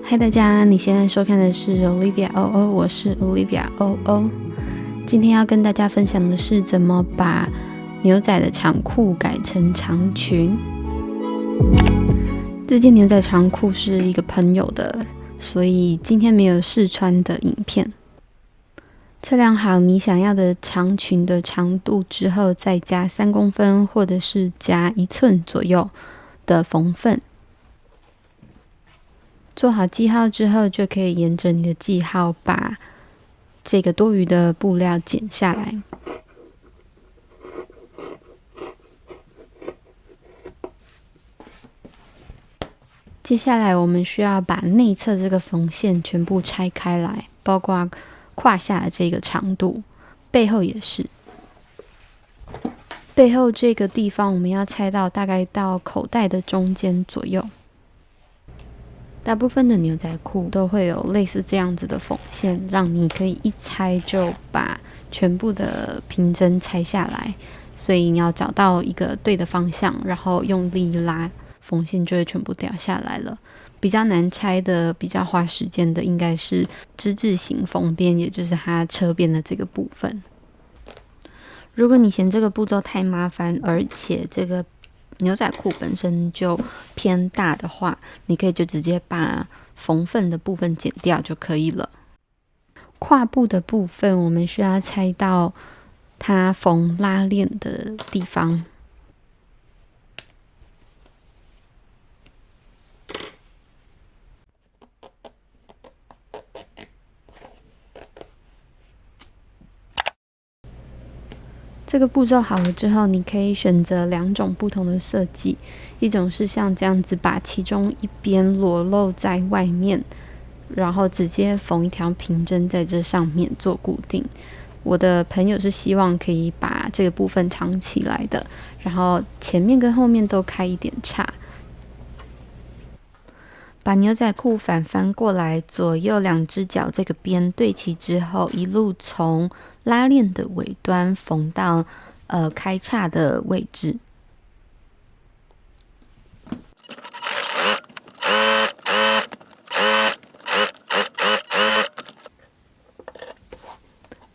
嗨，大家，你现在收看的是 Olivia OO， 我是 Olivia OO。今天要跟大家分享的是怎么把牛仔的长裤改成长裙。这件牛仔长裤是一个朋友的，所以今天没有试穿的影片。测量好你想要的长裙的长度之后，再加3公分或者是加1寸左右的缝份。做好记号之后，就可以沿着你的记号把这个多余的布料剪下来。接下来我们需要把内侧这个缝线全部拆开来，包括胯下的这个长度，背后也是。背后这个地方我们要拆到大概到口袋的中间左右。大部分的牛仔裤都会有类似这样子的缝线，让你可以一拆就把全部的平针拆下来，所以你要找到一个对的方向，然后用力拉，缝线就会全部掉下来了。比较难拆的、比较花时间的应该是之字形缝边，也就是它车边的这个部分。如果你嫌这个步骤太麻烦，而且这个牛仔裤本身就偏大的话，你可以就直接把缝份的部分剪掉就可以了。胯部的部分我们需要拆到它缝拉链的地方。这个步骤好了之后，你可以选择2种不同的设计，一种是像这样子把其中一边裸露在外面，然后直接缝一条平针在这上面做固定。我的朋友是希望可以把这个部分藏起来的，然后前面跟后面都开一点叉。把牛仔裤反翻过来，左右2只脚这个边对齐之后，一路从拉链的尾端缝到开叉的位置。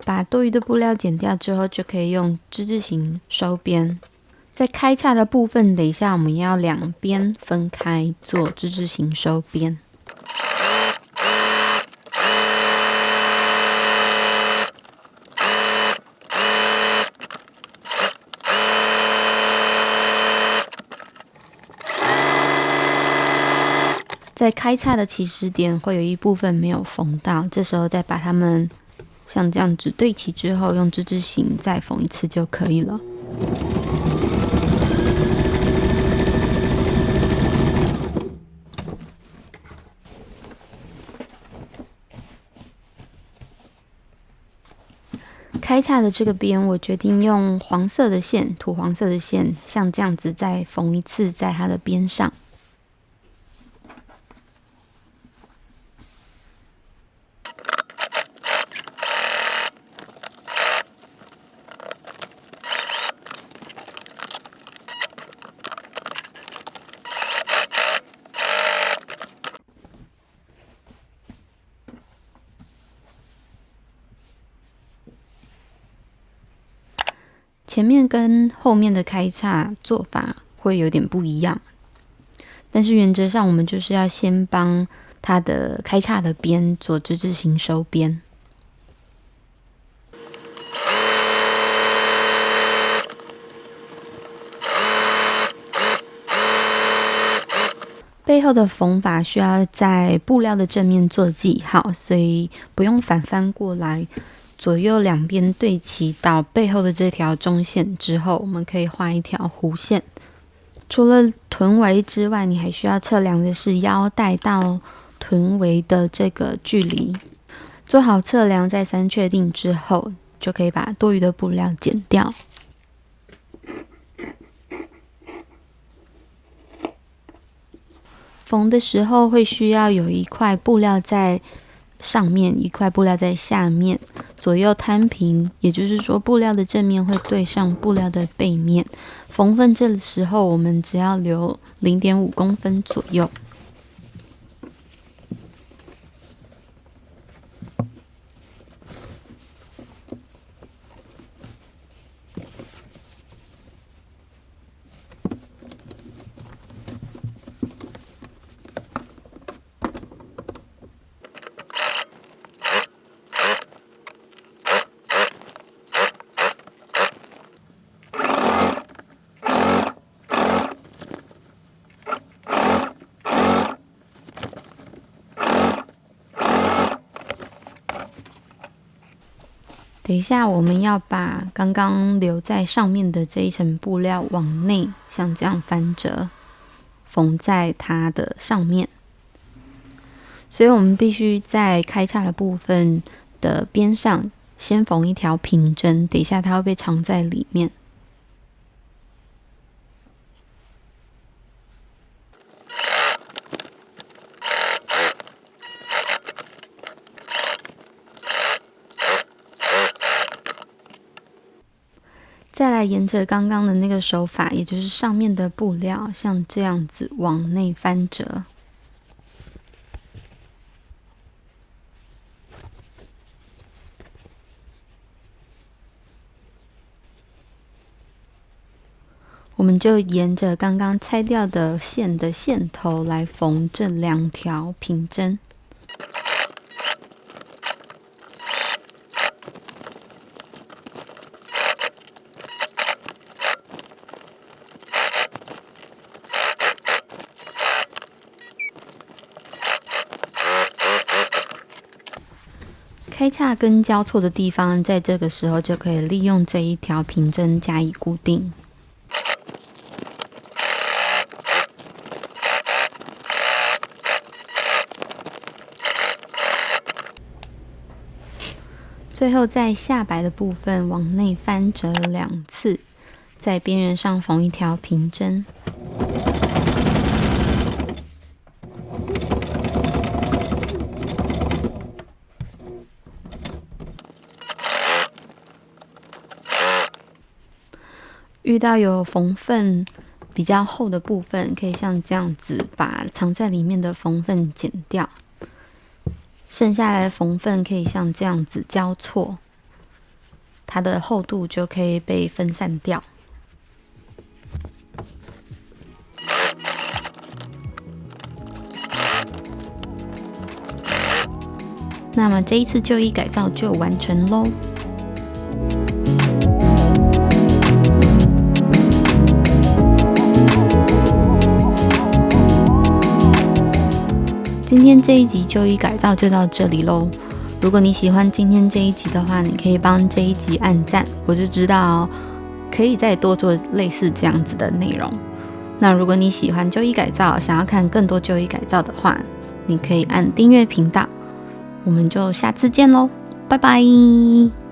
把多余的布料剪掉之后，就可以用之字形收边。在开叉的部分，等一下我们要两边分开做之字形收边。在开叉的起始点会有一部分没有缝到，这时候再把它们像这样子对齐之后，用之字形再缝一次就可以了。开叉的这个边，我决定用黄色的线，土黄色的线，像这样子再缝一次在它的边上。前面跟后面的开叉做法会有点不一样，但是原则上我们就是要先帮它的开叉的边做之字形收边。背后的缝法需要在布料的正面做记号，所以不用反翻过来。左右两边对齐到背后的这条中线之后，我们可以画一条弧线。除了臀围之外，你还需要测量的是腰带到臀围的这个距离。做好测量再三确定之后，就可以把多余的布料剪掉。缝的时候会需要有一块布料在上面，一块布料在下面，左右摊平，也就是说布料的正面会对上布料的背面。缝份这时候我们只要留0.5公分左右。等一下我们要把刚刚留在上面的这一层布料往内，像这样翻折，缝在它的上面。所以我们必须在开叉的部分的边上先缝一条平针，等一下它会被藏在里面。再来沿着刚刚的那个手法，也就是上面的布料，像这样子往内翻折。我们就沿着刚刚拆掉的线的线头来缝这2条平针。开叉跟交错的地方，在这个时候就可以利用这一条平针加以固定。最后在下摆的部分往内翻折2次，在边缘上缝一条平针。遇到有缝缝比较厚的部分，可以像这样子把藏在里面的缝缝剪掉，剩下来的缝缝可以像这样子交错，它的厚度就可以被分散掉。那么这一次旧衣改造就完成咯。今天这一集旧衣改造就到这里咯。如果你喜欢今天这一集的话，你可以帮这一集按赞，我就知道可以再多做类似这样子的内容。那如果你喜欢旧衣改造，想要看更多旧衣改造的话，你可以按订阅频道。我们就下次见咯，拜拜。